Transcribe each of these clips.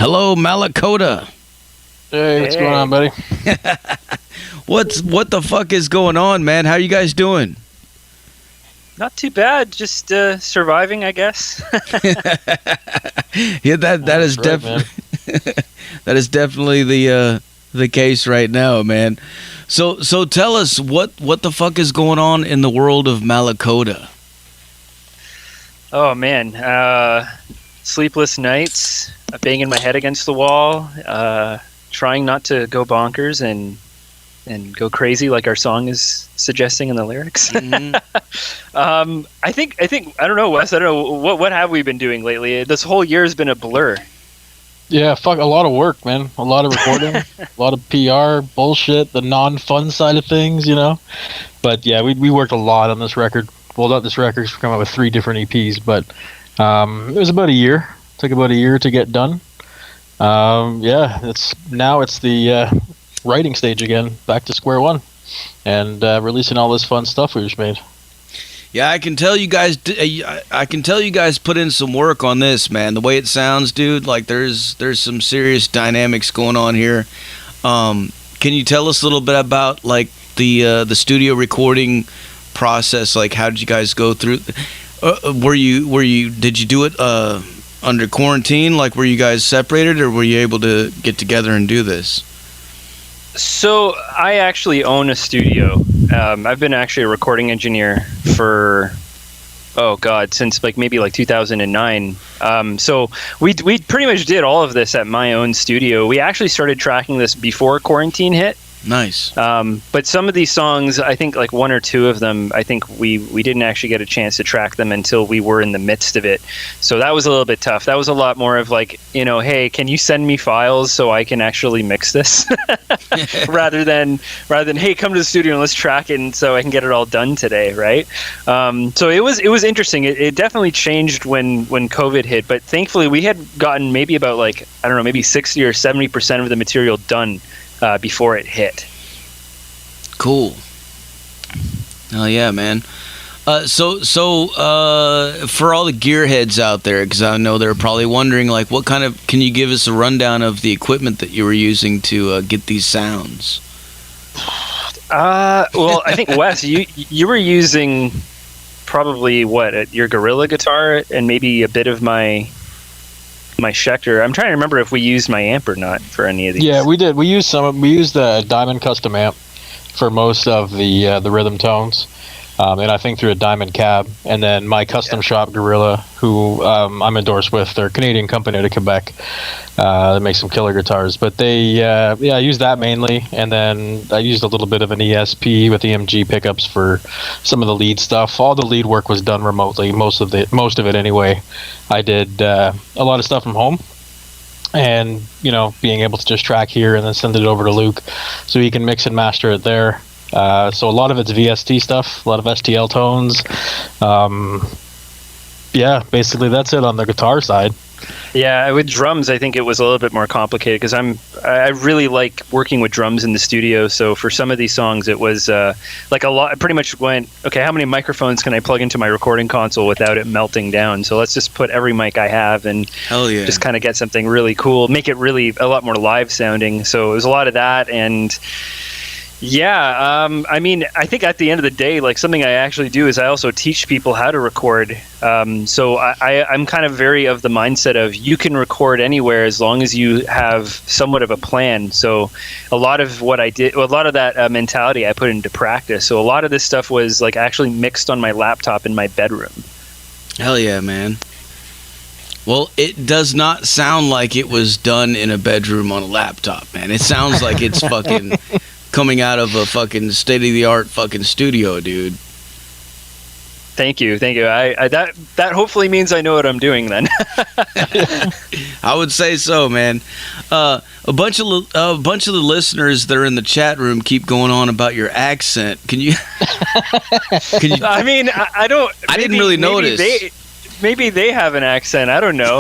Hello, Malacoda. Hey, what's going on, buddy? What the fuck is going on, man? How you guys doing? Not too bad. Just surviving, I guess. Yeah, that is right, definitely that is definitely the case right now, man. So tell us what the fuck is going on in the world of Malacoda. Oh man, sleepless nights, banging my head against the wall, trying not to go bonkers and go crazy like our song is suggesting in the lyrics. Mm-hmm. I think I don't know, Wes. I don't know what have we been doing lately. This whole year has been a blur. Yeah, fuck, a lot of work, man. A lot of recording, a lot of PR, bullshit, the non-fun side of things, you know? But yeah, we worked a lot on this record. Well, not this record, we've come out with 3 different EPs, but it was about a year. Took about a year to get done. Yeah, it's the writing stage again, back to square one, and releasing all this fun stuff we just made. Yeah, I can tell you guys. I can tell you guys put in some work on this, man. The way it sounds, dude. Like there's some serious dynamics going on here. Can you tell us a little bit about like the studio recording process? Like, how did you guys go through? Did you do it under quarantine? Like, were you guys separated, or were you able to get together and do this? So I actually own a studio. I've been actually a recording engineer for, since maybe 2009. So we pretty much did all of this at my own studio. We actually started tracking this before quarantine hit. Nice. But some of these songs, I think like 1 or 2 of them, I think we didn't actually get a chance to track them until we were in the midst of it. So that was a little bit tough. That was a lot more of like, hey, can you send me files so I can actually mix this? rather than, hey, come to the studio and let's track it and so I can get it all done today, right? So it was interesting. It definitely changed when COVID hit, but thankfully we had gotten maybe about maybe 60 or 70% of the material done before it hit. Cool. Oh yeah, man. So for all the gearheads out there, because I know they're probably wondering, like, can you give us a rundown of the equipment that you were using to get these sounds? Well, I think Wes, you were using probably your Gorilla guitar and maybe a bit of my Schecter. I'm trying to remember if we used my amp or not for any of these. Yeah, we did. We used the Diamond custom amp for most of the rhythm tones, and I think through a Diamond cab. And then my custom shop, Gorilla, who I'm endorsed with, they're a Canadian company out of Quebec. They make some killer guitars. But I used that mainly, and then I used a little bit of an ESP with EMG pickups for some of the lead stuff. All the lead work was done remotely, most of it anyway. I did a lot of stuff from home, and being able to just track here and then send it over to Luke so he can mix and master it there. So a lot of it's VST stuff, a lot of STL tones. Yeah, basically that's it on the guitar side. Yeah, with drums, I think it was a little bit more complicated because I really like working with drums in the studio. So for some of these songs, it was like a lot. I pretty much went, okay, how many microphones can I plug into my recording console without it melting down? So let's just put every mic I have and just kind of get something really cool, make it really a lot more live sounding. So it was a lot of that. And yeah, I mean, I think at the end of the day, like something I actually do is I also teach people how to record. So I'm kind of very of the mindset of you can record anywhere as long as you have somewhat of a plan. So a lot of what I did, a lot of that mentality I put into practice. So a lot of this stuff was like actually mixed on my laptop in my bedroom. Hell yeah, man. Well, it does not sound like it was done in a bedroom on a laptop, man. It sounds like it's fucking coming out of a fucking state-of-the-art fucking studio, dude. Thank you. I that hopefully means I know what I'm doing then. I would say so, man. A bunch of the listeners that are in the chat room keep going on about your accent. Can you? I mean, I don't. I didn't really notice. Maybe they have an accent. I don't know.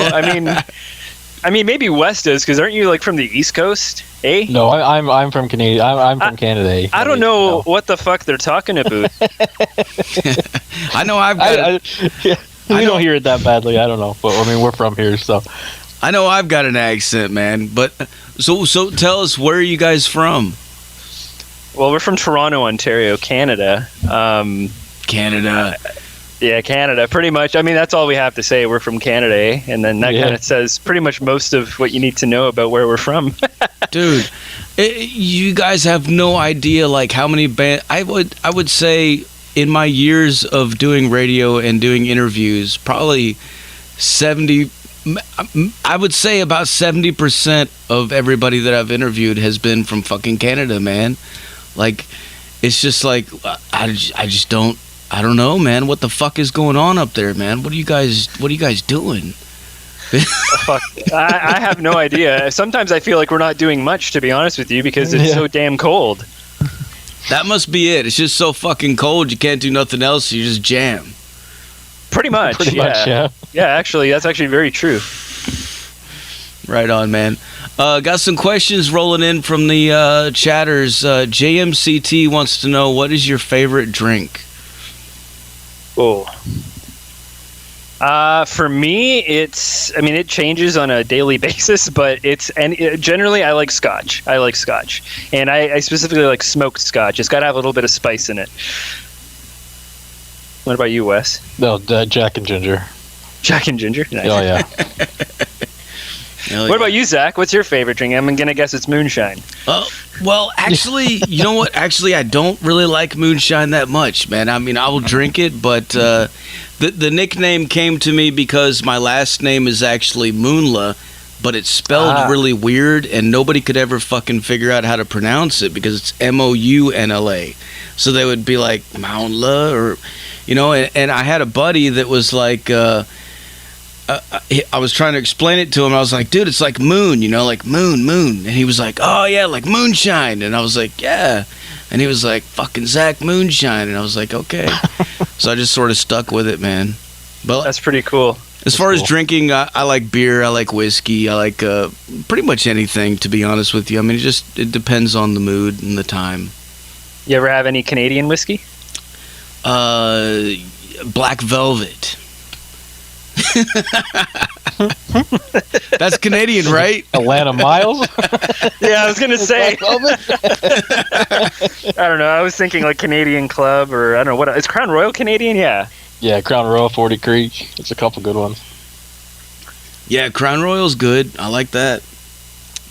I mean, maybe Wes does, because aren't you like from the East Coast? Eh? No, I'm from Canada. I'm from Canada. I don't know what the fuck they're talking about. I know I've got. We don't hear it that badly. I don't know, but I mean, we're from here, so. I know I've got an accent, man. But so tell us, where are you guys from? Well, we're from Toronto, Ontario, Canada. Canada. Yeah, Canada, pretty much. I mean, that's all we have to say. We're from Canada, eh? And then that kind of says pretty much most of what you need to know about where we're from. Dude, you guys have no idea, like, how many bands. I would say in my years of doing radio and doing interviews, probably 70. I would say about 70% of everybody that I've interviewed has been from fucking Canada, man. Like, it's just like I just don't. I don't know, man. What the fuck is going on up there, man? What are you guys doing? Fuck, I have no idea. Sometimes I feel like we're not doing much, to be honest with you, because it's so damn cold. That must be it. It's just so fucking cold. You can't do nothing else. You just jam. Pretty much, yeah. Yeah, actually, that's actually very true. Right on, man. Got some questions rolling in from the chatters. JMCT wants to know, what is your favorite drink? Oh. For me, it changes on a daily basis, but generally I like Scotch. And I specifically like smoked Scotch. It's got to have a little bit of spice in it. What about you, Wes? No, Jack and Ginger. Jack and Ginger? Nice. Oh, yeah. What about you, Zach? What's your favorite drink? I'm going to guess it's moonshine. Well, actually, you know what? Actually, I don't really like moonshine that much, man. I mean, I will drink it, but the nickname came to me because my last name is actually Moonla, but it's spelled really weird, and nobody could ever fucking figure out how to pronounce it because it's Mounla. So they would be like, Mounla, or, you know, and I had a buddy that was like... I was trying to explain it to him. I was like, dude, it's like moon, you know, like moon. And he was like, oh, yeah, like moonshine. And I was like, yeah. And he was like, fucking Zach Moonshine. And I was like, okay. So I just sort of stuck with it, man. But that's pretty cool. As far as drinking, I like beer. I like whiskey. I like pretty much anything, to be honest with you. I mean, it depends on the mood and the time. You ever have any Canadian whiskey? Black Velvet. That's Canadian, right? Atlanta Miles? Yeah, I was gonna say. I don't know. I was thinking like Canadian Club, or I don't know what. Is Crown Royal Canadian? Yeah. Yeah, Crown Royal, 40 Creek. It's a couple good ones. Yeah, Crown Royal's good. I like that.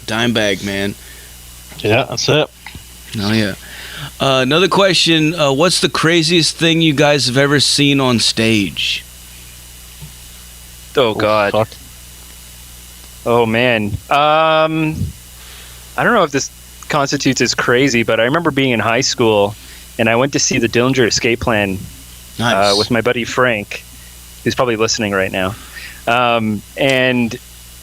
Dime bag, man. Yeah, that's it. Oh yeah. Another question. What's the craziest thing you guys have ever seen on stage? Oh God. Fuck. Oh man. I don't know if this constitutes as crazy, but I remember being in high school and I went to see the Dillinger Escape Plan with my buddy Frank, who's probably listening right now. And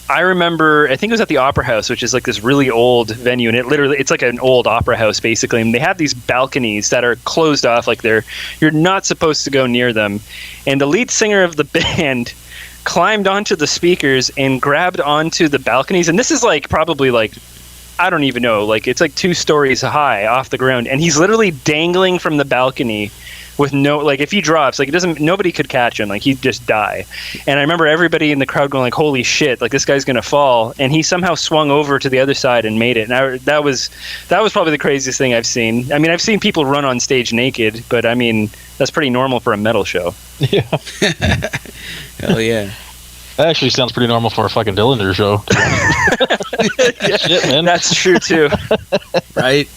I remember, I think it was at the Opera House, which is like this really old venue, and it's like an old opera house basically. And they have these balconies that are closed off, like you're not supposed to go near them. And the lead singer of the band climbed onto the speakers and grabbed onto the balconies, and this is like probably like, I don't even know, like it's like 2 stories high off the ground, and he's literally dangling from the balcony with no, like if he drops, like nobody could catch him, like he'd just die. And I remember everybody in the crowd going like, holy shit, like this guy's gonna fall, and he somehow swung over to the other side and made it. And that was probably the craziest thing I've seen. I mean, I've seen people run on stage naked, but I mean, that's pretty normal for a metal show. Yeah. Hell yeah. That actually sounds pretty normal for a fucking Dillinger show. Yeah, shit, man. That's true too. Right.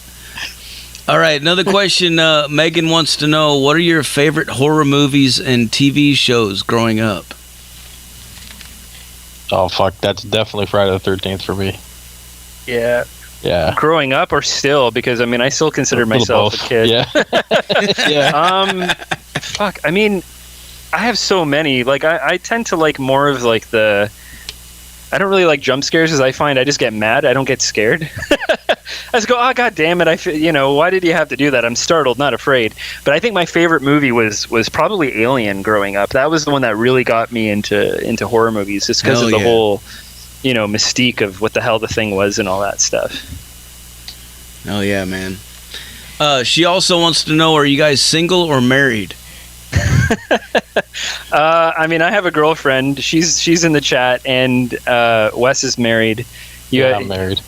All right, another question. Megan wants to know, what are your favorite horror movies and TV shows growing up? Oh, fuck. That's definitely Friday the 13th for me. Yeah. Yeah. Growing up or still? Because, I mean, I still consider myself a kid. Yeah. Yeah. Fuck. I mean, I have so many. Like, I tend to like more of like I don't really like jump scares, as I find I just get mad. I don't get scared. I just go, oh, God damn it. Why did you have to do that? I'm startled, not afraid. But I think my favorite movie was probably Alien growing up. That was the one that really got me into horror movies, just because of the whole, mystique of what the hell the thing was and all that stuff. Oh, yeah, man. She also wants to know, are you guys single or married? I mean, I have a girlfriend. She's in the chat, and Wes is married. I'm married.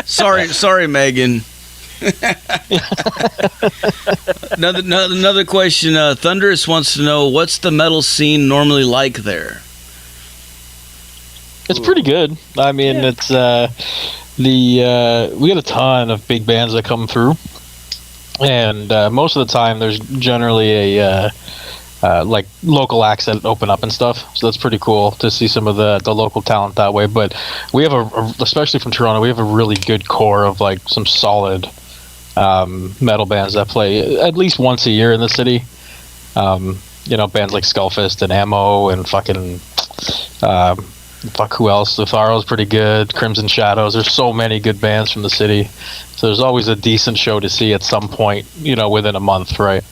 Sorry, Megan. Another question. Thunderous wants to know, what's the metal scene normally like there? It's pretty good. I mean, it's we get a ton of big bands that come through, and most of the time there's generally a like local acts that open up and stuff. So that's pretty cool to see some of the local talent that way. But we have especially from Toronto, we have a really good core of like some solid metal bands that play at least once a year in the city. Bands like Skullfist and Ammo and fucking who else? The Tharo's pretty good. Crimson Shadows. There's so many good bands from the city. So there's always a decent show to see at some point, within a month, right?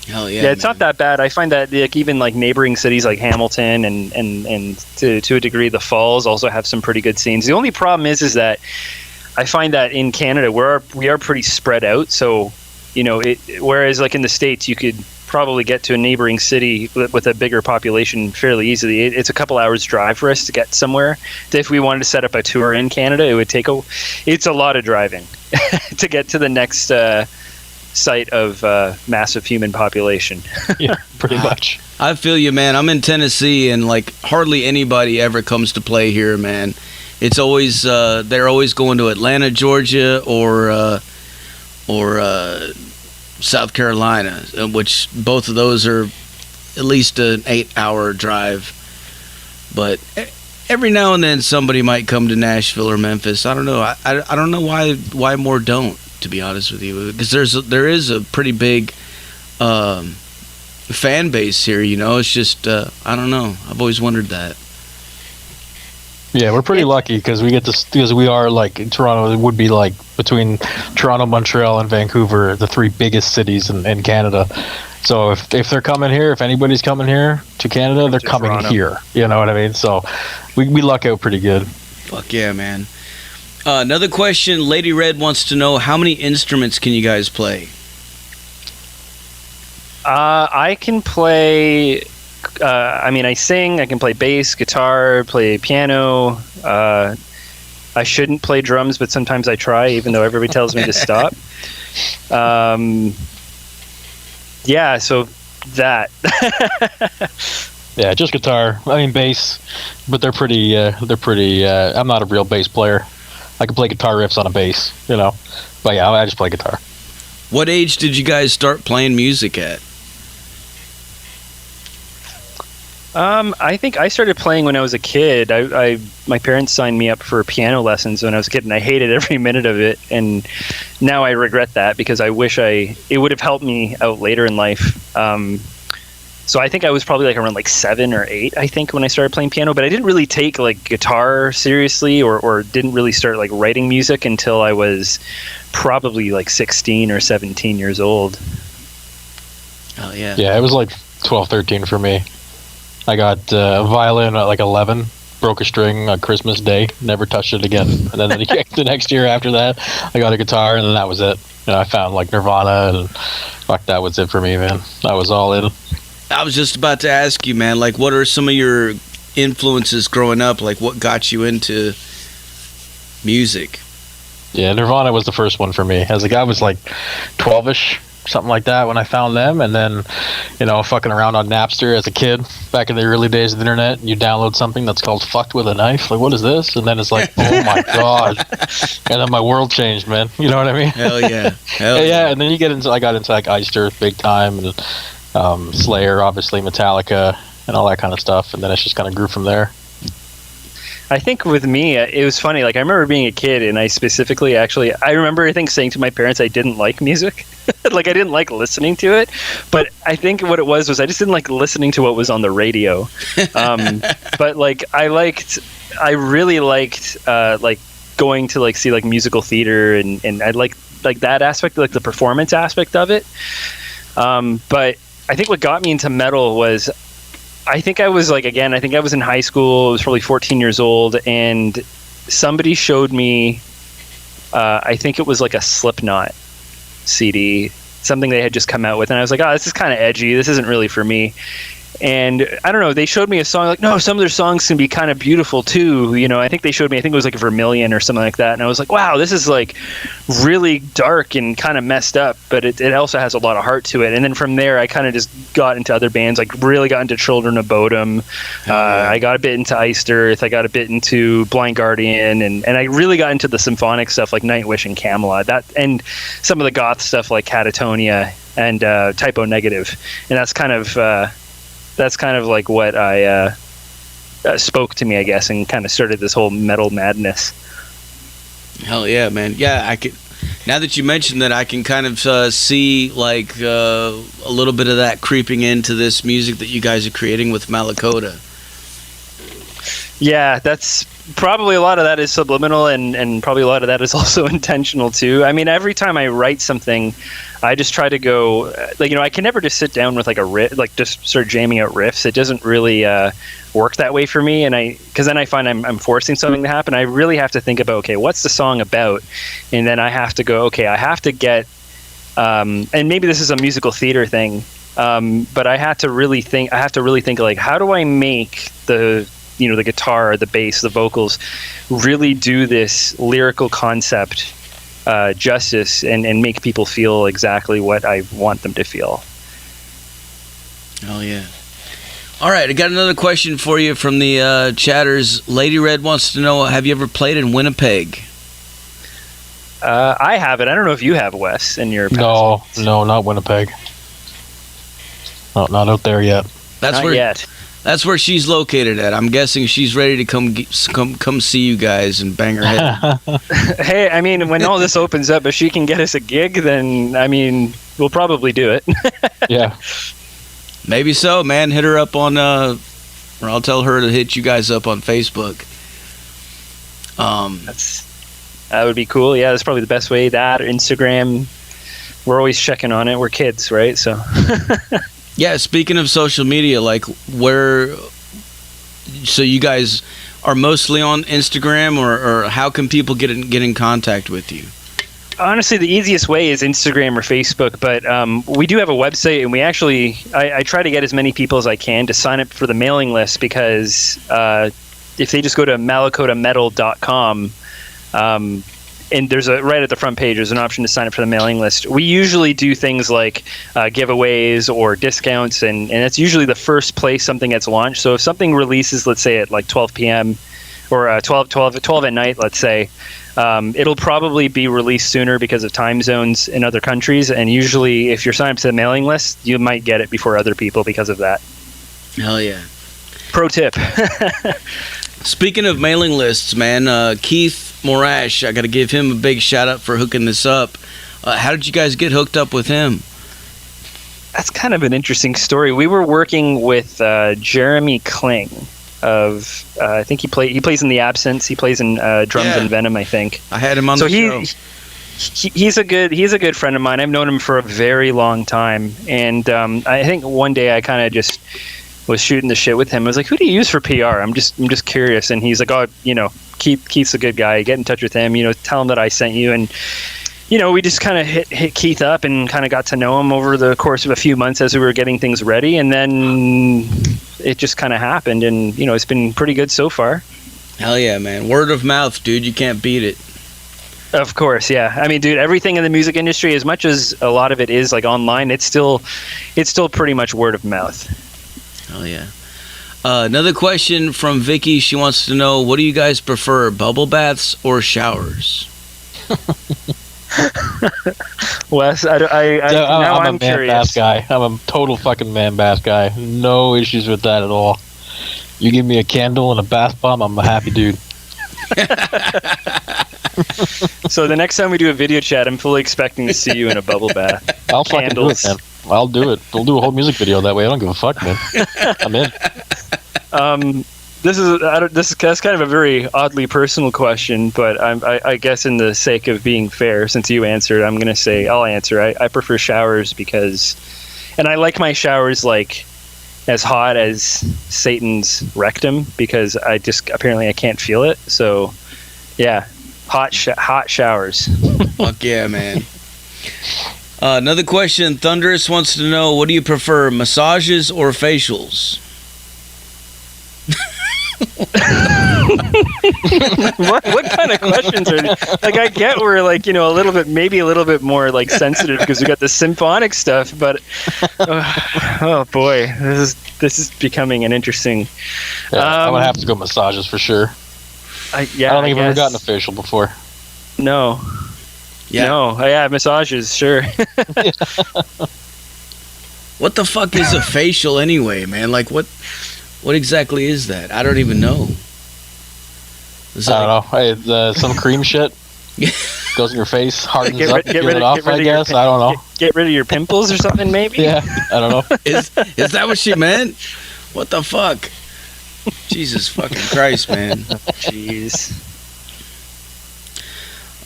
Hell yeah! Yeah, it's not that bad. I find that even like neighboring cities like Hamilton and to a degree the Falls also have some pretty good scenes. The only problem is that I find that in Canada we are pretty spread out. So whereas like in the States you could probably get to a neighboring city with a bigger population fairly easily. It's a couple hours drive for us to get somewhere. If we wanted to set up a tour in Canada, it would take it's a lot of driving to get to the next site of massive human population. Yeah, pretty much. I feel you, man. I'm in Tennessee, and like hardly anybody ever comes to play here, man. It's always they're always going to Atlanta, Georgia, or South Carolina, which both of those are at least an 8-hour drive. But every now and then somebody might come to Nashville or Memphis. I don't know. I don't know why more don't, to be honest with you, because there is a pretty big fan base here. It's just I don't know. I've always wondered that. Yeah, we're pretty lucky because we are like Toronto. It would be like between Toronto, Montreal, and Vancouver, the three biggest cities in Canada. So if they're coming here, if anybody's coming here to Canada, they're coming Toronto. here. You know what I mean? So we luck out pretty good. Fuck yeah, man. Another question. Lady Red wants to know, how many instruments can you guys play? I can play. I sing. I can play bass, guitar, play piano. I shouldn't play drums, but sometimes I try, even though everybody tells me to stop. Yeah, so that. Yeah, just guitar. I mean bass, but they're pretty. I'm not a real bass player. I can play guitar riffs on a bass, But yeah, I just play guitar. What age did you guys start playing music at? I think I started playing when I was a kid. My parents signed me up for piano lessons when I was a kid, and I hated every minute of it. And now I regret that because I wish it would have helped me out later in life. So I think I was probably like around like 7 or 8, I think, when I started playing piano. But I didn't really take like guitar seriously, or didn't really start like writing music until I was probably like 16 or 17 years old. Oh yeah. Yeah, it was like 12, 13 for me. I got a violin at like 11, broke a string on Christmas Day, never touched it again. And then the next year after that, I got a guitar, and then that was it. I found like Nirvana, and fuck, that was it for me, man. I was all in. I was just about to ask you, man, like, what are some of your influences growing up? Like, what got you into music? Yeah, Nirvana was the first one for me. I was like 12-ish, something like that, when I found them. And then, fucking around on Napster as a kid, back in the early days of the internet, you download something that's called Fucked with a Knife. Like, what is this? And then it's like, oh my God. And then my world changed, man. You know what I mean? Hell yeah. Yeah, and then I got into like Iced Earth big time, and Slayer, obviously, Metallica, and all that kind of stuff. And then it just kind of grew from there. I think with me, it was funny. Like, I remember being a kid, and I remember, I think, saying to my parents I didn't like music. Like, I didn't like listening to it. But I think what it was I just didn't like listening to what was on the radio. But, like, I really liked, like, going to, like, see, like, musical theater, and I like that aspect, like, the performance aspect of it. But I think what got me into metal was, I think I was in high school. I was probably 14 years old, and somebody showed me, I think it was like a Slipknot CD, something they had just come out with, and I was like, oh, this is kind of edgy. This isn't really for me. And I don't know, they showed me a song, like, no, some of their songs can be kind of beautiful too. I think they showed me, I think it was like Vermilion or something like that. And I was like, wow, this is like really dark and kind of messed up, but it also has a lot of heart to it. And then from there, I kind of just got into other bands, like really got into Children of Bodom. I got a bit into Iced Earth. I got a bit into Blind Guardian. And I really got into the symphonic stuff like Nightwish and Camelot. And some of the goth stuff like Catatonia and Typo Negative. And that's kind of like what I spoke to me, I guess, and kind of started this whole metal madness. Hell yeah, man. Yeah, I could. Now that you mentioned that, I can kind of see like a little bit of that creeping into this music that you guys are creating with Malacoda. Yeah, that's probably a lot of that is subliminal, and probably a lot of that is also intentional too. I mean, every time I write something, I just try to go, like, I can never just sit down with like a riff, like just start jamming out riffs. It doesn't really work that way for me, because then I find I'm forcing something to happen. I really have to think about, okay, what's the song about, and then I have to go, okay, I have to get, and maybe this is a musical theater thing, but I have to really think like, how do I make the guitar, the bass, the vocals really do this lyrical concept justice and make people feel exactly what I want them to feel. Oh, yeah. All right, I got another question for you from the chatters. Lady Red wants to know, have you ever played in Winnipeg? I haven't. I don't know if you have, Wes, in your past. No, not Winnipeg. No, not out there yet. Not yet. That's where she's located at. I'm guessing she's ready to come see you guys and bang her head. Hey, I mean, when all this opens up, if she can get us a gig, then, I mean, we'll probably do it. Yeah. Maybe so, man. Hit her up on, or I'll tell her to hit you guys up on Facebook. That would be cool. Yeah, that's probably the best way. That, or Instagram. We're always checking on it. We're kids, right? So... Yeah, speaking of social media, like so you guys are mostly on Instagram, or how can people get in contact with you? Honestly, the easiest way is Instagram or Facebook, but we do have a website, and we actually, I try to get as many people as I can to sign up for the mailing list, because if they just go to malacodametal.com, and there's right at the front page, there's an option to sign up for the mailing list. We usually do things like giveaways or discounts, and it's usually the first place something gets launched. So if something releases, let's say at like 12 p.m. or 12 at night, let's say, it'll probably be released sooner because of time zones in other countries. And usually if you're signed up to the mailing list, you might get it before other people because of that. Hell yeah. Pro tip. Speaking of mailing lists, man, Keith Morash, I got to give him a big shout out for hooking this up. How did you guys get hooked up with him? That's kind of an interesting story. We were working with Jeremy Kling of I think he plays in The Absence. He plays in Drums and Venom, I think. I had him on the show. He's a good friend of mine. I've known him for a very long time, and I think one day I kind of just was shooting the shit with him. I was like, who do you use for PR? I'm just curious. And he's like, oh, Keith's a good guy. Get in touch with him, tell him that I sent you. And, we just kind of hit Keith up and kind of got to know him over the course of a few months as we were getting things ready. And then it just kind of happened. And, it's been pretty good so far. Hell yeah, man. Word of mouth, dude. You can't beat it. Of course, yeah. I mean, dude, everything in the music industry, as much as a lot of it is like online, it's still pretty much word of mouth. Oh yeah. Another question from Vicky. She wants to know, what do you guys prefer, bubble baths or showers? Wes, I'm a man curious. bath guy. I'm a total fucking man bath guy. No issues with that at all. You give me a candle and a bath bomb, I'm a happy dude. So the next time we do a video chat, I'm fully expecting to see you in a bubble bath. I'll fucking do it, man. I'll do it. We'll do a whole music video that way. I don't give a fuck, man. I'm in. That's kind of a very oddly personal question, but I guess in the sake of being fair, since you answered, I'm going to say I'll answer. I prefer showers and I like my showers like as hot as Satan's rectum, because apparently I can't feel it. So yeah, hot showers. Fuck yeah, man. Another question. Thunderous wants to know, what do you prefer, massages or facials? what kind of questions are these? Like, I get we're like, a little bit more like sensitive because we got the symphonic stuff, but oh boy, this is becoming an interesting. I would have to go massages for sure. I don't think I've ever gotten a facial before. No. Yeah. No. Yeah, massages, sure. What the fuck is a facial anyway, man? Like, what exactly is that? I don't even know. I don't know. Hey, some cream shit goes in your face, hardens up, get rid of it off, I don't know. Get rid of your pimples or something, maybe? Yeah, I don't know. Is that what she meant? What the fuck? Jesus fucking Christ, man. Jeez.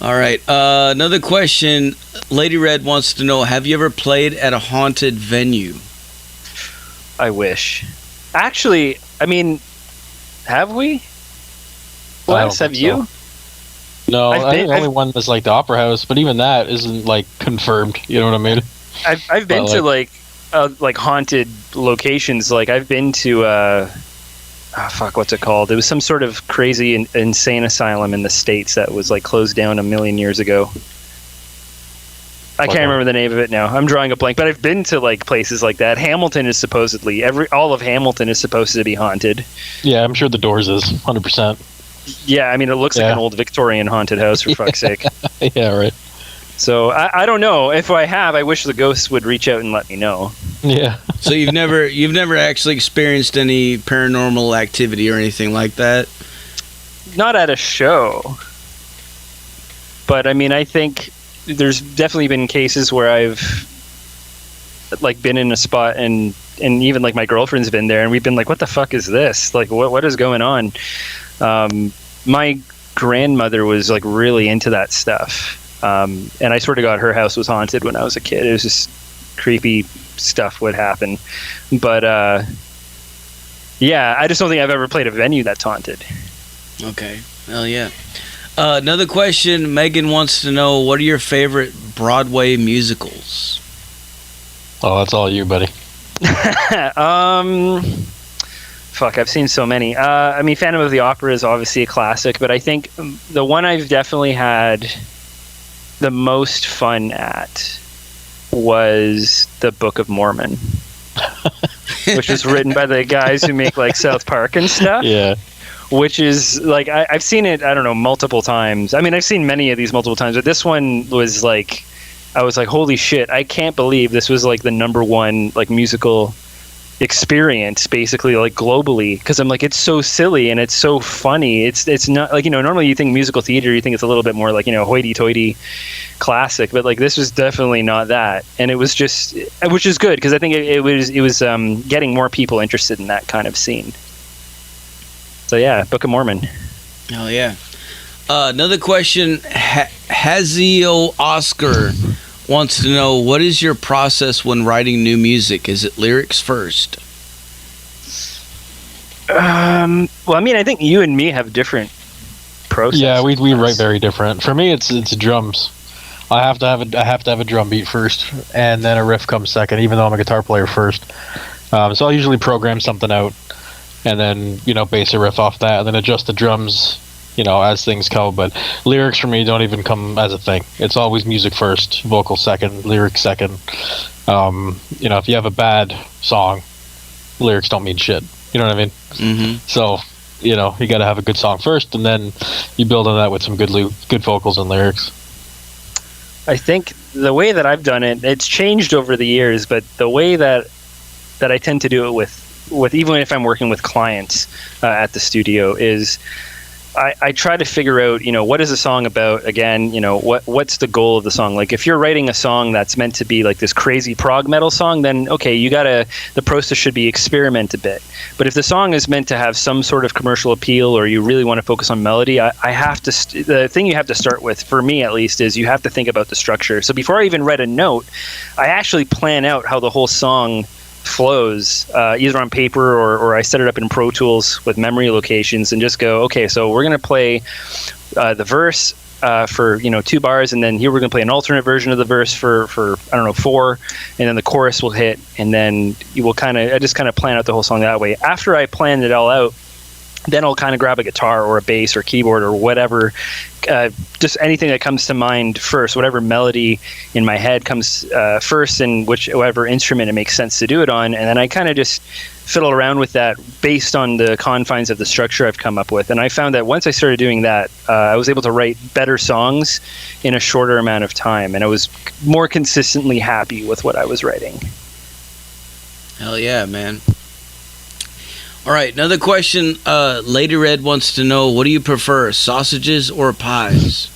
All right. Another question. Lady Red wants to know, have you ever played at a haunted venue? I wish. Actually, I mean, have we? What have you? So. No, I think the only one was like the Opera House, but even that isn't like confirmed. You know what I mean? I've been to like haunted locations. Like I've been to what's it called? It was some sort of crazy insane asylum in the States that was like closed down a million years ago. I can't remember the name of it now. I'm drawing a blank, but I've been to like places like that. Hamilton is supposedly all of Hamilton is supposed to be haunted. Yeah, I'm sure the Doors is 100%. Yeah, I mean it looks like an old Victorian haunted house for fuck's sake. Yeah, right. So I don't know. If I have, I wish the ghosts would reach out and let me know. Yeah. So you've never actually experienced any paranormal activity or anything like that? Not at a show. But I mean, I think there's definitely been cases where I've like been in a spot and even like my girlfriend's been there and we've been like, what the fuck is this? Like what is going on? My grandmother was like really into that stuff. And I sort of got her house was haunted when I was a kid. It was just creepy stuff would happen. But yeah, I just don't think I've ever played a venue that's haunted. Okay. Hell yeah. Another question. Megan wants to know, what are your favorite Broadway musicals? Oh, that's all you, buddy. Fuck, I've seen so many. I mean, Phantom of the Opera is obviously a classic, but I think the one I've definitely had the most fun at was the Book of Mormon, which was written by the guys who make like South Park and stuff. Yeah. Which is like I've seen it, I don't know, multiple times. I mean, I've seen many of these multiple times, but this one was like, I was like, holy shit, I can't believe this was like the number one like musical experience basically like globally, because I'm like, it's so silly and it's so funny. It's not like, normally you think musical theater, you think it's a little bit more like, hoity-toity classic, but like this was definitely not that. And it was just, which is good because I think it was getting more people interested in that kind of scene. So yeah, Book of Mormon. Oh yeah. Another question. Hazio Oscar wants to know, what is your process when writing new music? Is it lyrics first? Well, I mean, I think you and me have different processes. Yeah, we write very different. For me, it's drums. I have to have a drum beat first, and then a riff comes second. Even though I'm a guitar player first, so I'll usually program something out, and then base a riff off that, and then adjust the drums, as things go. But lyrics for me don't even come as a thing. It's always music first, vocal second, lyrics second. If you have a bad song, lyrics don't mean shit. You know what I mean? Mm-hmm. So, you got to have a good song first, and then you build on that with some good vocals and lyrics. I think the way that I've done it, it's changed over the years, but the way that I tend to do it with even if I'm working with clients at the studio is I try to figure out, what is a song about? Again, what's the goal of the song? Like if you're writing a song that's meant to be like this crazy prog metal song, then okay, the process should be experiment a bit. But if the song is meant to have some sort of commercial appeal, or you really want to focus on melody, I have to, the thing you have to start with, for me at least, is you have to think about the structure. So before I even write a note, I actually plan out how the whole song flows, either on paper or I set it up in Pro Tools with memory locations and just go, okay, so we're going to play the verse, for 2 bars, and then here we're going to play an alternate version of the verse for I don't know 4, and then the chorus will hit, and then I just kind of plan out the whole song that way. After I plan it all out, then I'll kind of grab a guitar or a bass or keyboard or whatever, just anything that comes to mind first, whatever melody in my head comes first, and whichever instrument it makes sense to do it on, and then I kind of just fiddle around with that based on the confines of the structure I've come up with. And I found that once I started doing that, I was able to write better songs in a shorter amount of time, and I was more consistently happy with what I was writing. Hell yeah, man. All right, another question. Lady Red wants to know, what do you prefer, sausages or pies?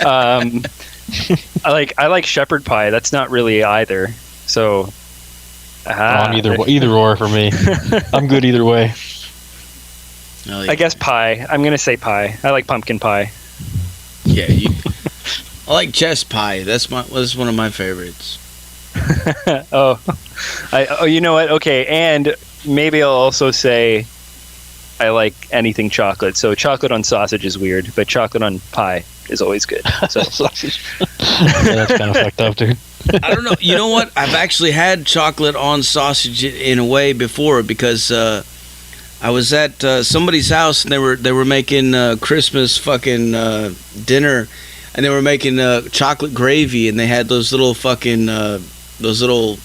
I like shepherd pie. That's not really either. So either or for me. I'm good either way. Oh, yeah. I guess pie. I'm gonna say pie. I like pumpkin pie. Yeah, I like chess pie. That's one of my favorites. You know what? Okay, and maybe I'll also say I like anything chocolate. So chocolate on sausage is weird, but chocolate on pie is always good. So. Sausage. Yeah, that's kind of fucked up, dude. I don't know. You know what? I've actually had chocolate on sausage in a way before, because I was at somebody's house and they were making Christmas fucking dinner, and they were making chocolate gravy, and they had those little fucking those little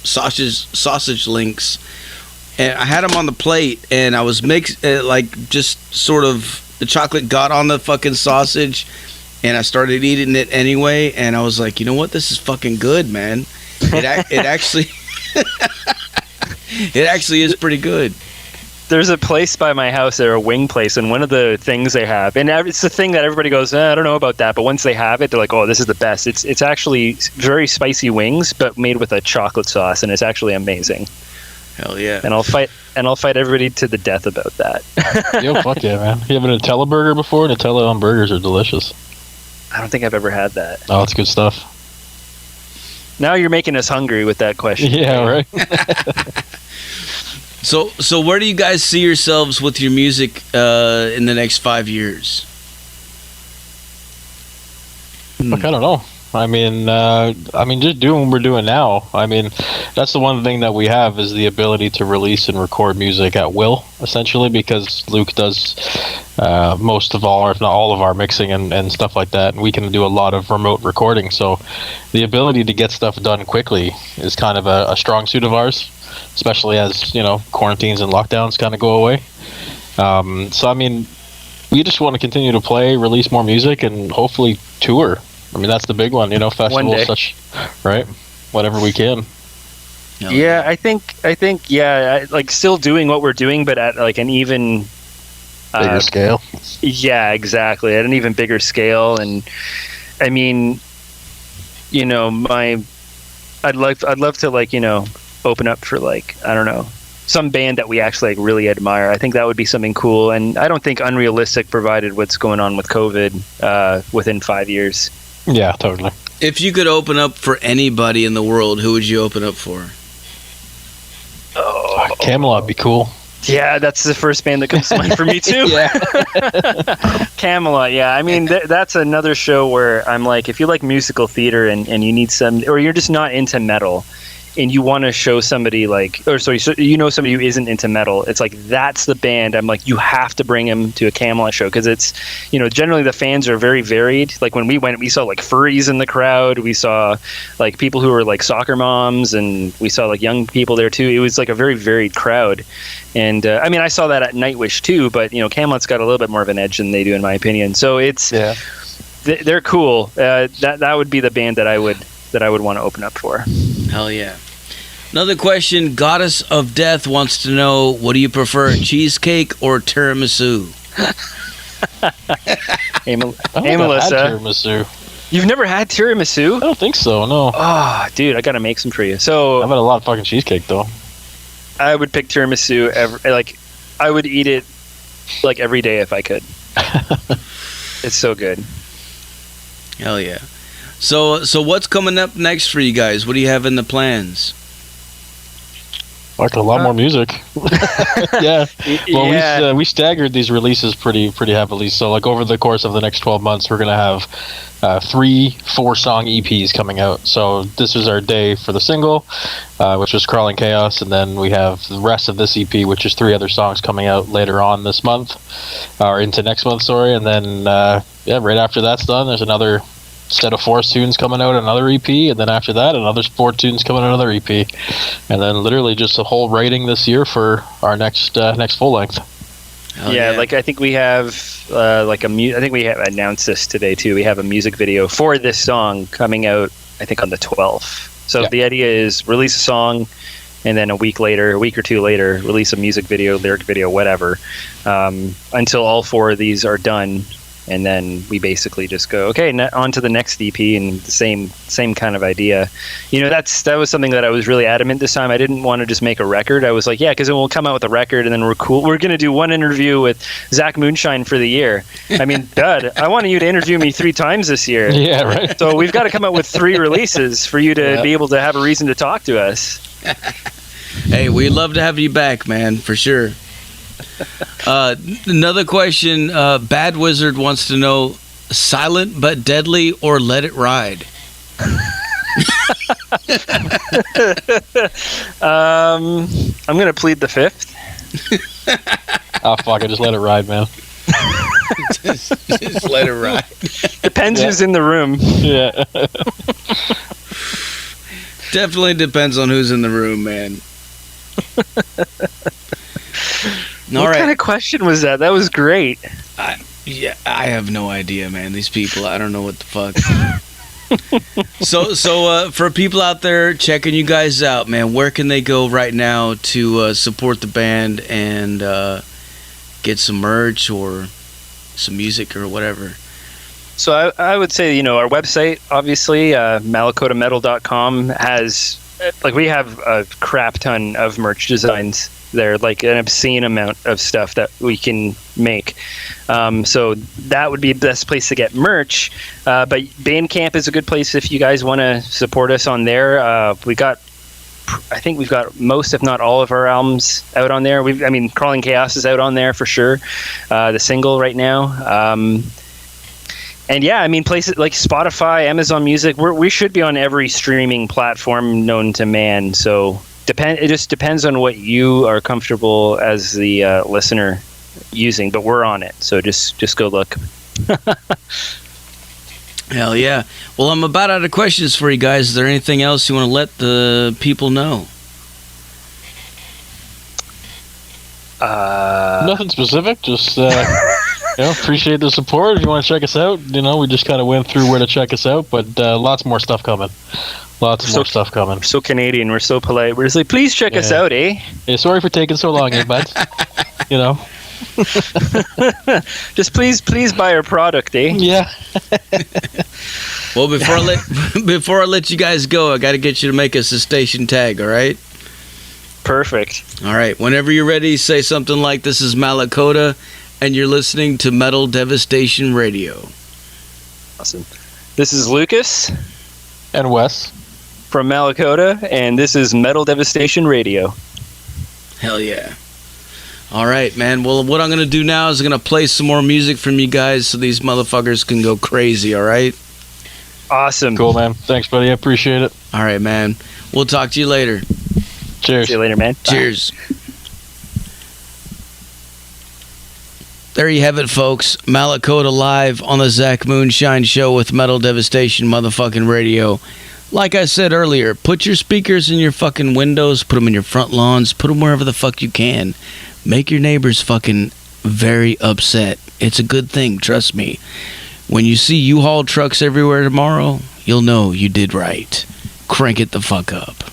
sausage links, and I had them on the plate, and I was just sort of the chocolate got on the fucking sausage, and I started eating it anyway, and I was like, you know what, this is fucking good, man. It actually it actually is pretty good. There's a place by my house, they're a wing place, and one of the things they have, and it's the thing that everybody goes, I don't know about that, but once they have it, they're like, oh, this is the best. It's actually very spicy wings, but made with a chocolate sauce, and it's actually amazing. Hell yeah. And I'll fight everybody to the death about that. Yo, fuck yeah, man. You have a Nutella burger before? Nutella on burgers are delicious. I don't think I've ever had that. Oh, it's good stuff. Now you're making us hungry with that question. Yeah, right. So where do you guys see yourselves with your music in the next 5 years? Fuck, I don't know. I mean, just doing what we're doing now. I mean, that's the one thing that we have, is the ability to release and record music at will, essentially, because Luke does most of all, or if not all of our mixing and stuff like that, and we can do a lot of remote recording. So the ability to get stuff done quickly is kind of a strong suit of ours, especially as, quarantines and lockdowns kind of go away. So, I mean, we just want to continue to play, release more music, and hopefully tour. I mean, that's the big one, festivals, such, right? Whatever we can. Yeah, I think, like still doing what we're doing, but at like an even bigger scale. Yeah, exactly. At an even bigger scale. And I mean, I'd love to open up for I don't know, some band that we actually really admire. I think that would be something cool. And I don't think unrealistic, provided what's going on with COVID within 5 years. Yeah, totally. If you could open up for anybody in the world, who would you open up for? Oh, Camelot would be cool. Yeah, that's the first band that comes to mind for me too. Yeah. Camelot, yeah. I mean, that's another show where I'm like, if you like musical theater and you need or you're just not into metal, and you want to show somebody somebody who isn't into metal, it's like, that's the band. I'm like, you have to bring him to a Camelot show, because it's, generally the fans are very varied. Like when we went, we saw like furries in the crowd, we saw like people who were like soccer moms, and we saw like young people there too. It was like a very varied crowd. And I mean, I saw that at Nightwish too, but Camelot's got a little bit more of an edge than they do, in my opinion. So it's they're cool. That would be the band that I would want to open up for. Hell yeah. Another question, Goddess of Death wants to know, what do you prefer, cheesecake or tiramisu? Hey, Melissa. Tiramisu. You've never had tiramisu? I don't think so, no. Oh, dude, I gotta make some for you. So I've had a lot of fucking cheesecake, though. I would pick tiramisu I would eat it like every day if I could. It's so good. Hell yeah. So what's coming up next for you guys? What do you have in the plans? Like a lot more music. Yeah. Well, we staggered these releases pretty heavily. So like over the course of the next 12 months, we're gonna have 3 4-song EPs coming out. So this is our day for the single, which is Crawling Chaos, and then we have the rest of this EP, which is 3 other songs coming out later on this month, or into next month, sorry. And then right after that's done, there's another set of 4 tunes coming out, another EP, and then after that, another 4 tunes coming out, another EP, and then literally just a whole writing this year for our next full length. Like I think we have I think we have announced this today too. We have a music video for this song coming out, I think on the 12th. So the idea is release a song, and then a week or 2 later, release a music video, lyric video, whatever, until all 4 of these are done. And then we basically just go, okay, on to the next EP, and the same kind of idea. You know, that was something that I was really adamant this time. I didn't want to just make a record. I was like, yeah, because then we'll come out with a record, and then we're cool. We're going to do one interview with Zach Moonshine for the year. I mean, Dud, I wanted you to interview me 3 times this year. Yeah, right. So we've got to come out with 3 releases for you to be able to have a reason to talk to us. Hey, we'd love to have you back, man, for sure. Another question, Bad Wizard wants to know, Silent but Deadly or Let It Ride? I'm going to plead the 5th. Oh, fuck it, just let it ride, man. just let it ride. Depends who's in the room. Yeah. Definitely depends on who's in the room, man. What kind of question was that? That was great. I have no idea, man. These people, I don't know what the fuck. So for people out there checking you guys out, man, where can they go right now to support the band and get some merch or some music or whatever? So I would say, our website, obviously, malacodametal.com has, we have a crap ton of merch designs there, like an obscene amount of stuff that we can make. So that would be the best place to get merch. But Bandcamp is a good place if you guys want to support us on there. I think we've got most, if not all, of our albums out on there. Crawling Chaos is out on there for sure. The single right now. And places like Spotify, Amazon Music, we should be on every streaming platform known to man. So it just depends on what you are comfortable as the listener using, but we're on it. So just go look. Hell yeah. Well, I'm about out of questions for you guys. Is there anything else you want to let the people know? Nothing specific. Just appreciate the support. If you want to check us out, we just kind of went through where to check us out, but lots more stuff coming. More stuff coming. We're so Canadian. We're so polite. We're just like, please check us out, eh? Yeah, sorry for taking so long, bud. Just please buy our product, eh? Yeah. Well, before I let you guys go, I got to get you to make us a station tag, all right? Perfect. All right. Whenever you're ready, say something like, "This is Malacoda, and you're listening to Metal Devastation Radio." Awesome. This is Lucas. And Wes. From Malacoda, and this is Metal Devastation Radio. Hell yeah. All right, man. Well, what I'm going to do now is I'm going to play some more music from you guys so these motherfuckers can go crazy, all right? Awesome. Cool, man. Thanks, buddy. I appreciate it. All right, man. We'll talk to you later. Cheers. See you later, man. Cheers. Bye. There you have it, folks. Malacoda live on the Zach Moonshine Show with Metal Devastation motherfucking Radio. Like I said earlier, put your speakers in your fucking windows, put them in your front lawns, put them wherever the fuck you can. Make your neighbors fucking very upset. It's a good thing, trust me. When you see U-Haul trucks everywhere tomorrow, you'll know you did right. Crank it the fuck up.